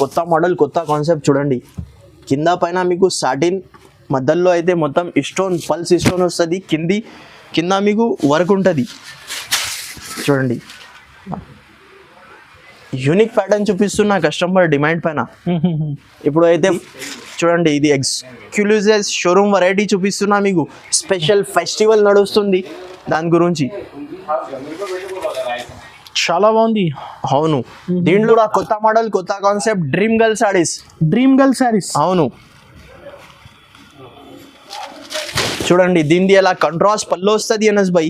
కొత్త మోడల్ కొత్త కాన్సెప్ట్ చూడండి. కింద పైన మీకు సాటిన్, మధ్యలో అయితే మొత్తం స్టోన్, పల్స్ స్టోన్ వస్తుంది. కింద మీకు వర్క్ ఉంటుంది చూడండి. యూనిక్ ప్యాటర్న్ చూపిస్తున్నా కస్టమర్ డిమాండ్ పైన. ఇప్పుడు అయితే చూడండి, ఇది ఎక్స్క్లూజివ్ షోరూమ్ వెరైటీ చూపిస్తున్నా మీకు. స్పెషల్ ఫెస్టివల్ నడుస్తుంది, దాని గురించి చాలా బాగుంది. అవును, దీంట్లో కూడా కొత్త మోడల్ కొత్త కాన్సెప్ట్ డ్రీమ్ గర్ల్ సారీస్. అవును చూడండి, దీనిది ఎలా కంట్రాస్ట్ పళ్ళు వస్తుంది ఎన్ఎస్ బై.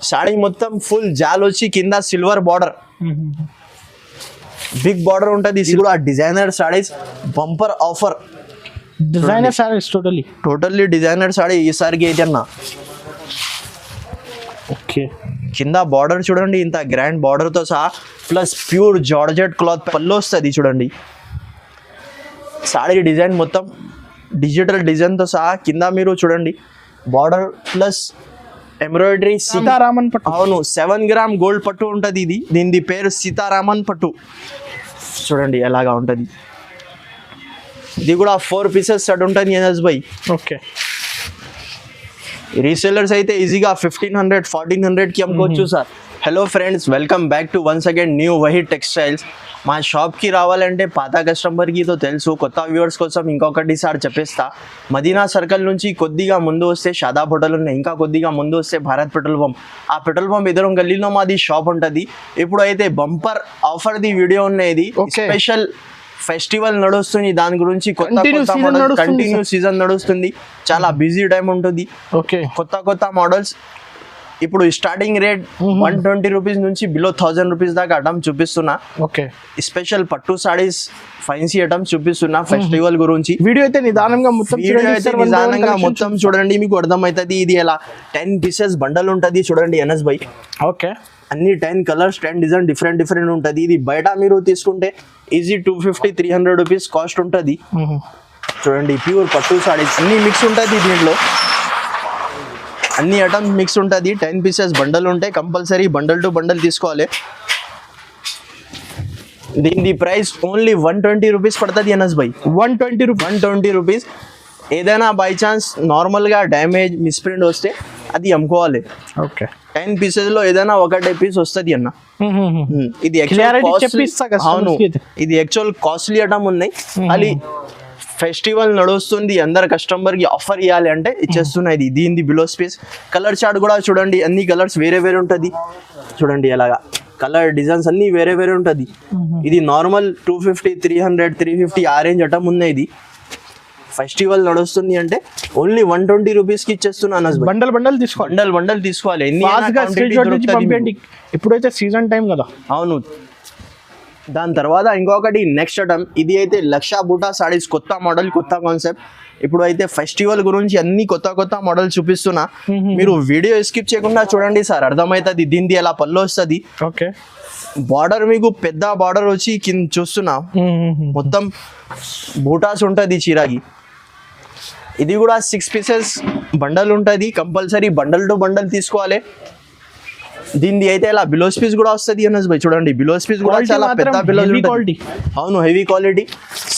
సాడీ మొత్తం ఫుల్ జాల్ వచ్చి కింద సిల్వర్ బార్డర్, బిగ్ బార్డర్ ఉంటుంది. ఇది కూడా designer saris bumper offer. Designer saris totally designer sorry ఈసారికి అయితే అన్న. ఓకే, కింద బార్డర్ చూడండి, ఇంత గ్రాండ్ బార్డర్తో సహా, ప్లస్ ప్యూర్ జార్జెట్ క్లాత్ పళ్ళు వస్తుంది చూడండి. సారీ డిజైన్ మొత్తం డిజిటల్ డిజైన్తో సహా కింద మీరు చూడండి బార్డర్ ప్లస్ ఎంబ్రాయిడరీ సీతారామన్ పట్టు. అవును, 7 గ్రామ్ గోల్డ్ పట్టు ఉంటుంది ఇది. దీని పేరు సీతారామన్ పట్టు. చూడండి ఎలాగా ఉంటుంది. ఇది కూడా 4 పీసెస్ సెట్ ఉంటుంది ఎన్ఎస్ బై. ఓకే, రీసెలర్స్ అయితే ఈజీగా 1500 1400కి అమ్ముకోవచ్చు sir. Hello friends, welcome back to once again new Waheed textiles. మా షాప్కి రావాలంటే పాత కస్టమర్కి తో తెలుసు, కొత్త వ్యూవర్స్ కోసం ఇంకొకటి సార్ చెప్పేస్తా. మదీనా సర్కిల్ నుంచి కొద్దిగా ముందు వస్తే షాదాబ్ హోటల్ ఉన్నాయి, ఇంకా కొద్దిగా ముందు వస్తే భారత్ పెట్రోల్ పంప్. ఆ పెట్రోల్ పంప్ ఎదురు గల్లీలో మాది షాప్ ఉంటుంది. ఇప్పుడు అయితే బంపర్ ఆఫర్ది వీడియో ఉన్నది. స్పెషల్ ఫెస్టివల్ నడుస్తుంది, దాని గురించి కంటిన్యూ సీజన్ నడుస్తుంది. చాలా బిజీ టైం ఉంటుంది. ఓకే, కొత్త మోడల్స్. ఇప్పుడు స్టార్టింగ్ రేట్ 120 రూపీస్ నుంచి బిలో 1000 రూపీస్ దాకా ఐటమ్స్ చూపిస్తున్నా. ఓకే, స్పెషల్ పట్టు సారీస్, ఫ్యాన్సీ ఐటమ్స్ చూపిస్తున్నా ఫెస్టివల్ గురించి. వీడియో అయితే నిదానంగా మొత్తం చూడండి, మీకు అర్థమవుతుంది. ఇది ఎలా 10 పీసెస్ బండల్ ఉంటుంది చూడండి ఎన్ఎస్ బై. ఓకే, అన్ని 10 కలర్స్ 10 డిజైన్ డిఫరెంట్ ఉంటుంది. ఇది బయట మీరు తీసుకుంటే ఈజీ 250-300 రూపీస్ కాస్ట్ ఉంటుంది. చూడండి, ప్యూర్ పట్టు సారీస్ అన్ని మిక్స్ ఉంటుంది దీంట్లో. అన్ని ఐటమ్స్ మిక్స్ ఉంటుంది. 10 పీసెస్ బండల్ ఉంటాయి, కంపల్సరీ బండల్ టు బండల్ తీసుకోవాలి. దీని ప్రైస్ ఓన్లీ 120 రూపీస్ పడుతుంది ఎన్ఎస్ బై. 120 రూపీస్. ఏదైనా బై ఛాన్స్ నార్మల్గా డ్యామేజ్ మిస్ప్రింట్ వస్తే అది అమ్ముకోవాలి. ఓకే, 10 పీసెస్లో ఏదైనా ఒకటే పీస్ వస్తుంది అన్న. ఇది అవును, ఇది యాక్చువల్ కాస్ట్లీ ఐటమ్ ఉన్నాయి. అది ఫెస్టివల్ నడుస్తుంది, అందరు కస్టమర్కి ఆఫర్ ఇవ్వాలి అంటే ఇచ్చేస్తున్నాయి. దీని బిలో స్పేస్. కలర్ చార్ట్ కూడా చూడండి, అన్ని కలర్స్ వేరే ఉంటుంది చూడండి. అలాగా కలర్ డిజైన్స్ అన్ని వేరే ఉంటుంది. ఇది నార్మల్ 250, 300, 350 ఆ రేంజ్ ఐటమ్ ఉన్నాయి. ఇది ఫెస్టివల్ నడుస్తుంది అంటే ఓన్లీ 120 రూపీస్కి ఇచ్చేస్తున్నాను. బండల్ తీసుకోవాలి. ఇప్పుడైతే సీజన్ టైం కదా. అవును, దాని తర్వాత ఇంకొకటి నెక్స్ట్ ఐటమ్. ఇది అయితే లక్ష బూటా సారీస్, కొత్త మోడల్ కొత్త కాన్సెప్ట్. ఇప్పుడు అయితే ఫెస్టివల్ గురించి అన్ని కొత్త మోడల్ చూపిస్తున్నా. మీరు వీడియో స్కిప్ చేయకుండా చూడండి సార్, అర్థమవుతుంది. దీనిది ఎలా పళ్ళు వస్తుంది. ఓకే, బార్డర్ మీకు పెద్ద బార్డర్ వచ్చి కింద చూస్తున్నా మొత్తం బూటాస్ ఉంటుంది చీరాకి. ఇది కూడా 6 పీసెస్ బండల్ ఉంటుంది, కంపల్సరీ బండల్ టు బండల్ తీసుకోవాలి. దీనిది అయితే ఇలా బిలోస్ పీస్ కూడా వస్తుంది ఎన్ఎస్ బై. చూడండి, బిలోస్ పీస్ కూడా చాలా పెద్ద బిలోస్ ఉంటుంది. అవును, హెవీ క్వాలిటీ.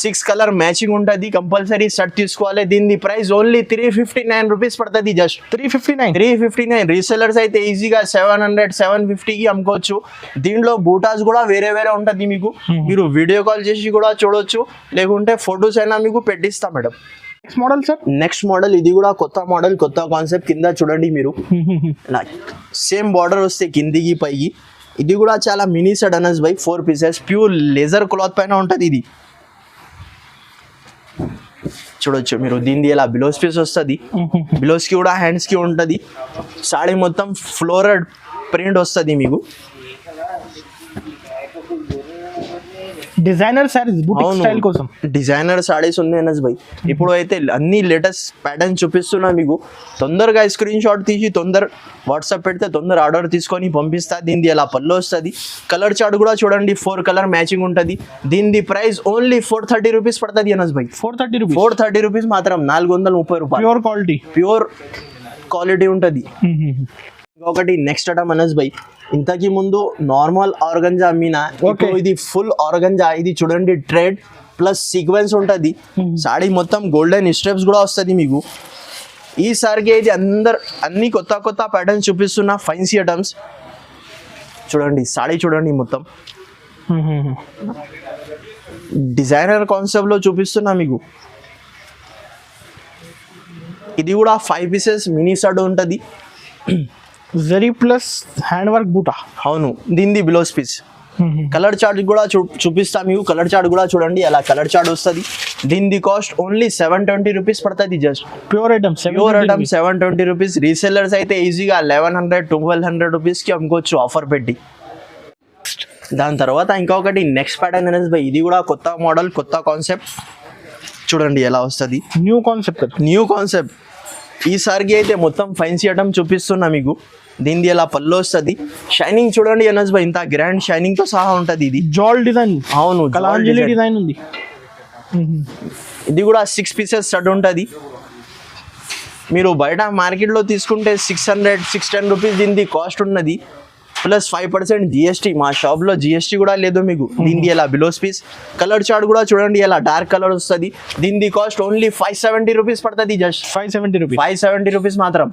6 కలర్ మ్యాచింగ్ ఉంటుంది, కంపల్సరీ సెట్ తీసుకోవాలి. దీని ప్రైస్ ఓన్లీ 359 రూపీస్ పడుతుంది. జస్ట్ 359. రీసెలర్స్ అయితే ఈజీగా 700-750కి అమ్ముకోవచ్చు. దీంట్లో బూటాస్ కూడా వేరే ఉంటుంది మీకు. మీరు వీడియో కాల్ చేసి కూడా చూడొచ్చు, లేకుంటే ఫొటోస్ అయినా మీకు పెట్టిస్తా మేడం. నెక్స్ట్ మోడల్ ఇది కూడా కొత్త మోడల్ కొత్త కాన్సెప్ట్. కింద చూడండి మీరు, సేమ్ బార్డర్ వస్తే కిందికి పైకి. ఇది కూడా చాలా మినీ సెట్ ఎన్ఎస్ బై. 4 పీసెస్ ప్యూర్ లెజర్ క్లాత్ పైన ఉంటుంది. ఇది చూడొచ్చు మీరు. దీనిది ఇలా బిలోస్ పీస్ వస్తుంది, బిలోస్కి కూడా హ్యాండ్స్కి ఉంటుంది. సాడీ మొత్తం ఫ్లోరల్ ప్రింట్ వస్తుంది మీకు. డిజైనర్ సారీస్ బుటిక్ స్టైల్ కోసం డిజైనర్ సారీస్ ఉన్నాయి ఎన్ఎస్ బై. ఇప్పుడు అయితే అన్ని లేటెస్ట్ ప్యాటర్న్ చూపిస్తున్నా మీకు. తొందరగా స్క్రీన్ షాట్ తీసి వాట్సాప్ పెడితే తొందర ఆర్డర్ తీసుకొని పంపిస్తా. దీనిది ఎలా పళ్ళు వస్తుంది. కలర్ చార్ట్ కూడా చూడండి, 4 కలర్ మ్యాచింగ్ ఉంటుంది. దీనిది ప్రైస్ ఓన్లీ 430 రూపీస్ పడుతుంది ఎన్ఎస్ బై. 430 రూపీస్ మాత్రం, 430 రూపాయలు. ప్యూర్ క్వాలిటీ ఉంటుంది. ఇంకొకటి నెక్స్ట్ ఐటమ్ ఎన్ఎస్ బై. ఇంతకి ముందు నార్మల్ ఆర్గంజా అమ్మినా, ఇది ఫుల్ ఆర్గంజా. ఇది చూడండి, ట్రెడ్ ప్లస్ సీక్వెన్స్ ఉంటుంది. సాడీ మొత్తం గోల్డెన్ స్టెప్స్ కూడా వస్తుంది మీకు. ఈసారికి అయితే అన్ని కొత్త కొత్త ప్యాటర్న్స్ చూపిస్తున్నా, ఫైన్సీ ఐటమ్స్ చూడండి. సాడీ చూడండి, మొత్తం డిజైనర్ కాన్సెప్ట్లో చూపిస్తున్నా మీకు. ఇది కూడా 5 pieces మినీ షర్ట్ ఉంటుంది. జరీ ప్లస్ హ్యాండ్ వర్క్ బూటా. అవును, దీనిది బ్లౌజ్ పీస్. కలర్ చార్ట్ కూడా చూపిస్తా మీకు. కలర్ చార్ట్ కూడా చూడండి, అలా కలర్ చార్ట్ వస్తుంది. దీనిది కాస్ట్ ఓన్లీ 720 రూపీస్ పడుతుంది. Just pure item 720 rupees. Resellers అయితే ఈజీగా 1100-1200 రూపీస్కి అమ్ముకోవచ్చు ఆఫర్ పెట్టి. దాని తర్వాత ఇంకొకటి నెక్స్ట్ ప్యాటర్న్ అనేది బై, ఇది కూడా కొత్త మోడల్, కొత్త కాన్సెప్ట్. చూడండి ఎలా వస్తుంది. New concept. ఈసారికి అయితే మొత్తం ఫైన్సీ ఐటమ్ చూపిస్తున్నా మీకు. దీనిది ఎలా పళ్ళు వస్తుంది. షైనింగ్ చూడండి ఎనస్ బై, ఇంత గ్రాండ్ షైనింగ్ తో సహా ఉంటుంది. ఇది జాల్ డిజైన్. అవును, కలాంజలి డిజైన్ ఉంది. ఇది కూడా 6 pieces షర్ట్ ఉంటుంది. మీరు బయట మార్కెట్లో తీసుకుంటే 610 రూపీస్ దీనిది కాస్ట్ ఉన్నది. Plus 5% GST. మా షాప్లో GST కూడా లేదు మీకు. దీనిది ఎలా బ్లౌజ్ పీస్. కలర్ చార్ట్ కూడా చూడండి, ఎలా డార్క్ కలర్ వస్తుంది. దీనిది కాస్ట్ ఓన్లీ 570 రూపీస్ పడుతుంది. జస్ట్ 570 రూపీస్ మాత్రం.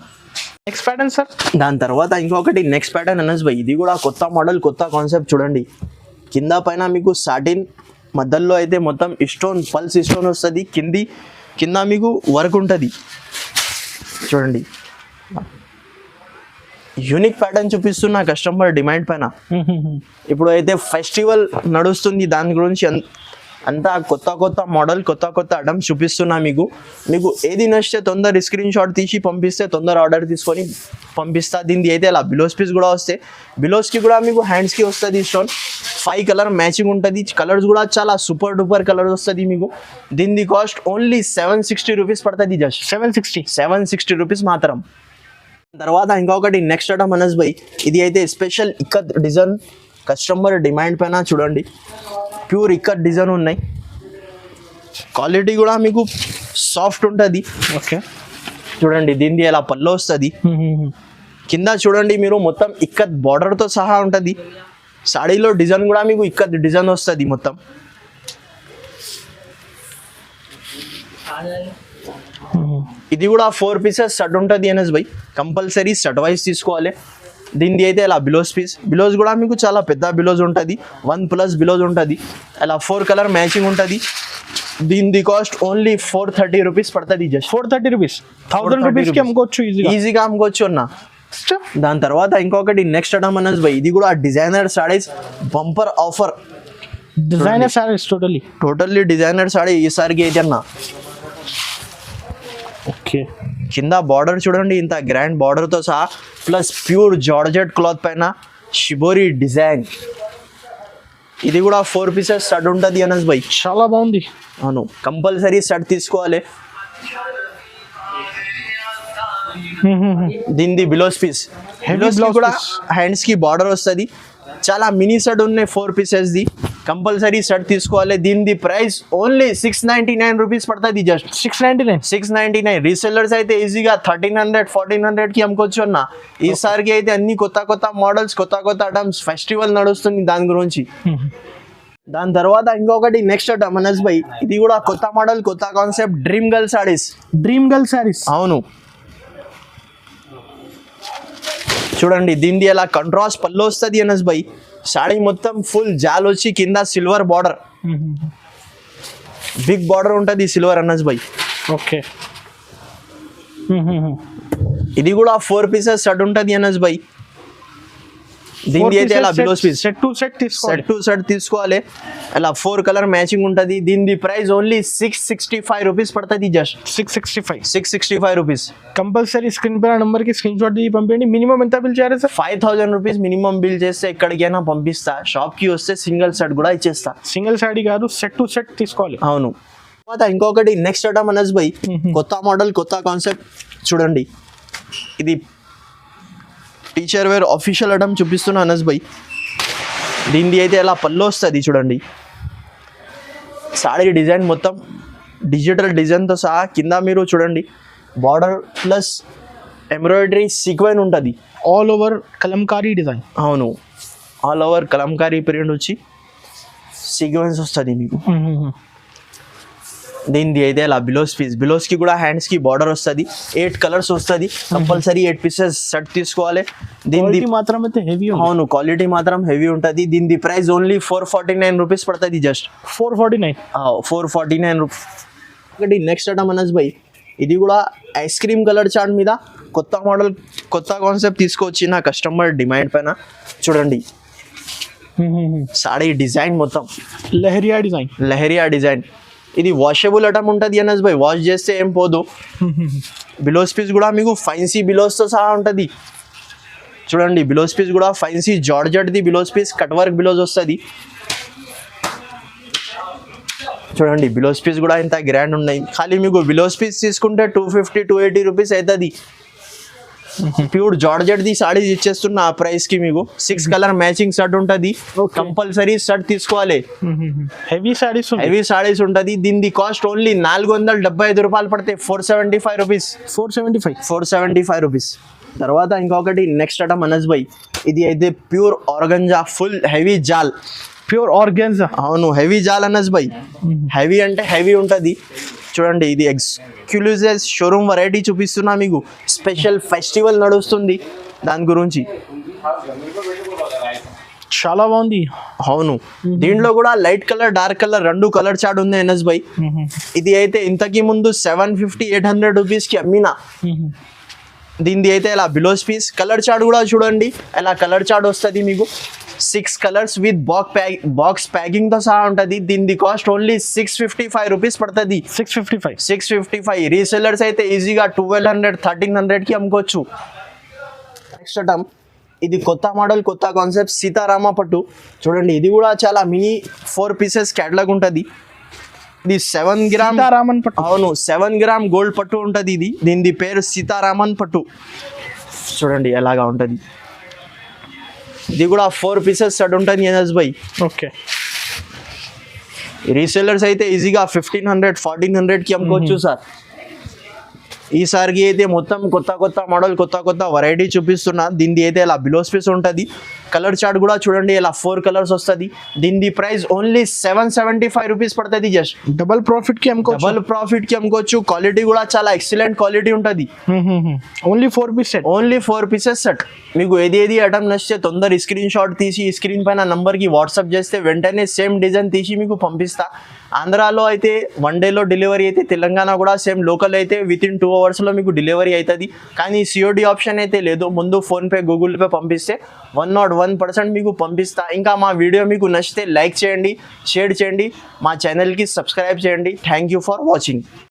Next pattern sir. దాని తర్వాత ఇంకొకటి నెక్స్ట్ ప్యాటర్న్ అనస్ బై, ఇది కూడా కొత్త మోడల్, కొత్త కాన్సెప్ట్. చూడండి కింద పైన మీకు సాటిన్, మధ్యలో అయితే మొత్తం స్టోన్, పల్స్ స్టోన్ వస్తుంది. కింద మీకు వర్క్ ఉంటుంది. చూడండి యూనిక్ ప్యాటర్న్ చూపిస్తున్నా కస్టమర్ డిమాండ్ పైన. ఇప్పుడు అయితే ఫెస్టివల్ నడుస్తుంది, దాని గురించి అంతా కొత్త మోడల్, కొత్త ఐటమ్స్ చూపిస్తున్నా మీకు. ఏది నచ్చితే తొందర స్క్రీన్ షాట్ తీసి పంపిస్తే తొందర ఆర్డర్ తీసుకొని పంపిస్తా. దీనిది అయితే ఇలా బ్లౌజ్ పీస్ కూడా వస్తాయి. బ్లౌజ్కి కూడా మీకు హ్యాండ్స్కి వస్తుంది స్టోన్. 5 కలర్ మ్యాచింగ్ ఉంటుంది. కలర్స్ కూడా చాలా సూపర్ డూపర్ కలర్ వస్తుంది మీకు. దీనిది కాస్ట్ ఓన్లీ 760 రూపీస్ పడుతుంది. జస్ట్ 760 రూపీస్ మాత్రం. తర్వాత ఇంకొకటి నెక్స్ట్ ఐటమ్ అనస్ బై, ఇది అయితే special ikat design, customer demand పైన. చూడండి ప్యూర్ ఇక్కత్ డిజైన్ ఉన్నాయి. క్వాలిటీ కూడా మీకు సాఫ్ట్ ఉంటుంది. ఓకే చూడండి దీనిది ఎలా పళ్ళు వస్తుంది. కింద చూడండి మీరు మొత్తం ఇక్కత్ బార్డర్తో సహా ఉంటుంది. సాడీలో డిజైన్ కూడా మీకు ఇక్కత్ డిజైన్ వస్తుంది మొత్తం. ఇది కూడా 4 pieces షర్ట్ ఉంటుంది anus by. Compulsory shirt wise తీసుకోవాలి. దీనిది అయితే ఇలా బ్లౌజ్ పీస్. బ్లౌజ్ కూడా మీకు చాలా పెద్ద బ్లౌజ్ ఉంటుంది. 1+ బ్లౌజ్ ఉంటుంది. అలా 4 కలర్ మ్యాచింగ్ ఉంటుంది. దీనిది కాస్ట్ ఓన్లీ 430 రూపీస్ పడుతుంది. Just 430 rupees. 1000 రూపీస్కి అమ్ముకోవచ్చు ఈజీగా అమ్ముకోవచ్చు అన్న. దాని తర్వాత ఇంకొకటి నెక్స్ట్ ఐటమ్ అనస్ బై, ఇది కూడా designer saris bumper offer. Designer saris totally designer sorry ఈసారికి అయితే అన్న. ఓకే కింద బార్డర్ చూడండి, ఇంత గ్రాండ్ బార్డర్తో సహా. ప్లస్ ప్యూర్ జార్జెట్ క్లాత్ పైన షిబోరి డిజైన్. ఇది కూడా 4 pieces షర్ట్ ఉంటుంది అనస్ బై. చాలా బాగుంది. అవును, కంపల్సరీ షర్ట్ తీసుకోవాలి. దీనిది బ్లౌజ్ పీస్. కూడా హ్యాండ్స్కి బార్డర్ వస్తుంది. చాలా మినీ షర్ట్ ఉన్నాయి 4 pieces. కంపల్సరీ షర్ట్ తీసుకోవాలి. దీనిది ప్రైస్ ఓన్లీ 699 రూపీస్ పడుతుంది. జస్ట్ 699. రీసెల్లర్స్ అయితే ఈజీగా 1300-1400కి అమ్ముకోవచ్చు అన్న. ఈసారికి అయితే అన్ని కొత్త మోడల్స్, కొత్త ఐటమ్స్. ఫెస్టివల్ నడుస్తుంది దాని గురించి. దాని తర్వాత ఇంకొకటి నెక్స్ట్ ఐటమ్ అనస్ బై, ఇది కూడా కొత్త మోడల్, కొత్త కాన్సెప్ట్. Dream girl saris. అవును చూడండి దీనిది ఎలా కంట్రాస్ట్ పళ్ళు వస్తుంది అనస్ బై. సాడీ మొత్తం ఫుల్ జాల్ వచ్చి కింద సిల్వర్ బార్డర్, బిగ్ బార్డర్ ఉంటుంది సిల్వర్ అనస్ బై. ఓకే ఇది కూడా 4 pieces షర్ట్ ఉంటుంది అనస్ బై. దీనిది అయితే అలా blouse piece. Set to set తీసుకోవాలి. అలా 4 కలర్ మ్యాచింగ్ ఉంటుంది. దీనిది ప్రైస్ ఓన్లీ 665 రూపీస్ పడుతుంది. Just 665 rupees. కంపల్సరీ స్క్రీన్ పైన నెంబర్ కి స్క్రీన్ షాట్ తీసి పంపించండి. మినిమం ఎంత బిల్ చేయాలి సార్? 5000 రూపీస్ మినిమం బిల్ చేస్తే ఎక్కడికైనా పంపిస్తా. షాప్ కి వస్తే సింగిల్ షర్ట్ కూడా ఇచ్చేస్తా. సింగిల్ సాడీ కాదు, సెట్ టు సెట్ తీసుకోవాలి. అవును. ఇంకొకటి నెక్స్ట్ ఐటమ్ అనస్ బై, కొత్త మోడల్, కొత్త కాన్సెప్ట్. చూడండి ఇది టీచర్ వేర్ ఆఫీషియల్ ఐటమ్ చూపిస్తున్నా అనస్ బై. దీనిది అయితే ఎలా పళ్ళు వస్తుంది చూడండి. సాడీ డిజైన్ మొత్తం డిజిటల్ డిజైన్తో సహా. కింద మీరు చూడండి బార్డర్ ప్లస్ ఎంబ్రాయిడరీ సీక్వెన్ ఉంటుంది. All over Kalamkari design. అవును, ఆల్ ఓవర్ కలంకారీ ప్రింట్ వచ్చి సీక్వెన్స్ వస్తుంది మీకు. దీనిది అయితే ఇలా బిలోస్ కి కూడా హ్యాండ్స్ కి బార్డర్ వస్తుంది, 8 కలర్స్ వస్తుంది, కంపల్సరీ 8 పీసెస్ సెట్ తీసుకోవాలి. దీనిది క్వాలిటీ మాత్రం అయితే హెవీ అవును క్వాలిటీ మాత్రం హెవీ ఉంటుంది. దీనిది ప్రైస్ ఓన్లీ 449 రూపీస్ పడుతుంది, జస్ట్ 449. 449 రూపీస్. ఒకటి నెక్స్ట్ ఐటమ్ అనస్ బై, ఇది కూడా ఐస్ క్రీమ్ కలర్ చార్ట్ మీద కొత్త మోడల్ కొత్త కాన్సెప్ట్ తీసుకొచ్చిన కస్టమర్ డిమాండ్ పైన. చూడండి సాడీ డిజైన్ మొత్తం లెహరియా డిజైన్. ఇది వాషబుల్ ఐటమ్ ఉంటుంది అనస్ బై, వాష్ చేస్తే ఏం పోదు. బిలోస్ పీస్ కూడా మీకు ఫైన్సీ బిలోస్తో సహా ఉంటుంది. చూడండి బిలోస్ పీస్ కూడా ఫైన్సీ జార్జెట్ది blouse piece, cut work blouse వస్తుంది. చూడండి బిలోస్ పీస్ కూడా ఇంత గ్రాండ్ ఉన్నాయి. ఖాళీ మీకు బిలోస్ పీస్ తీసుకుంటే 250-280 రూపీస్ అవుతుంది. ప్యూర్ జార్జెట్ది సాడీస్ ఇచ్చేస్తున్న ఆ ప్రైస్కి మీకు 6 కలర్ మ్యాచింగ్ షర్ట్ ఉంటుంది, కంపల్సరీ షర్ట్ తీసుకోవాలి. హెవీ సాడీస్ ఉంటుంది. దీని కాస్ట్ ఓన్లీ 475 రూపాయలు పడితే 475 రూపీస్. 475 రూపీస్. తర్వాత ఇంకొకటి నెక్స్ట్ ఐటమ్ అనస్ బై, ఇది అయితే ప్యూర్ ఆర్గంజా ఫుల్ హెవీ జాల్. అవును హెవీ జాల్ అనస్ బై, హెవీ అంటే హెవీ ఉంటుంది. చూడండి ఇది ఎక్స్క్లూజివ్ షోరూమ్ వెరైటీ చూపిస్తున్నా మీకు, స్పెషల్ ఫెస్టివల్ నడుస్తుంది దాని గురించి. చాలా బాగుంది. అవును దీంట్లో కూడా light colour dark colour 2 colour chart ఉంది ఎన్ఎస్ బై. ఇది అయితే ఇంతకీ ముందు 750-800 రూపీస్కి అమ్మినా. దీనిది అయితే ఇలా బిలోస్ పీస్ కలర్ చార్ట్ కూడా చూడండి, ఇలా కలర్ చార్ట్ వస్తుంది మీకు. 6 కలర్స్ విత్ బాక్స్ ప్యాకింగ్తో సహా ఉంటుంది. దీని కాస్ట్ ఓన్లీ 655 రూపీస్ పడుతుంది. 655. రీసెల్లర్స్ అయితే ఈజీగా 1200-1300కి అమ్ముకోవచ్చు. నెక్స్ట్ ఐటమ్, ఇది కొత్త మోడల్ కొత్త కాన్సెప్ట్ సీతారామ పట్టు. చూడండి ఇది కూడా చాలా మినీ 4 పీసెస్ క్యాటలాగ్ ఉంటుంది. ఇది 7 గ్రామ్ పట్టు. అవును 7 గ్రామ్ గోల్డ్ పట్టు ఉంటుంది. దీని పేరు సీతారామన్ పట్టు. చూడండి ఎలాగా ఉంటుంది. ఇది కూడా 4 పీసెస్ సెట్ ఉంటుంది ఎనస్ బై. ఓకే రీసెల్లర్స్ అయితే ఈజీగా 1500-1400కి అమ్ముకోవచ్చు సార్. ఈసారికి అయితే మొత్తం కొత్త మోడల్ కొత్త వెరైటీ చూపిస్తున్నా. దీనిది అయితే ఇలా బిలోస్ పీస్ ఉంటుంది. కలర్ చార్ట్ కూడా చూడండి ఇలా 4 కలర్స్ వస్తుంది. దీని ప్రైస్ ఓన్లీ 775 రూపీస్ పడుతుంది. జస్ట్ డబల్ ప్రాఫిట్కి అమ్ముకోవచ్చు. క్వాలిటీ కూడా చాలా ఎక్సలెంట్ క్వాలిటీ ఉంటుంది. Only 4 pieces set. మీకు ఏది ఐటమ్ నచ్చితే తొందర స్క్రీన్ షాట్ తీసి స్క్రీన్ పైన నంబర్కి వాట్సాప్ చేస్తే వెంటనే సేమ్ డిజైన్ తీసి మీకు పంపిస్తా. ఆంధ్రాలో అయితే 1 డేలో డెలివరీ అయితే, తెలంగాణ కూడా సేమ్ లోకల్ అయితే వితిన్ 2 అవర్స్లో మీకు డెలివరీ అవుతుంది. కానీ COD ఆప్షన్ అయితే లేదు. ముందు ఫోన్పే గూగుల్ పే పంపిస్తే 101% మీకు పంపిస్తా. ఇంకా మా వీడియో మీకు నచ్చితే లైక్ చేయండి, షేర్ చేయండి, మా ఛానల్కి సబ్స్క్రైబ్ చేయండి. Thank you for watching.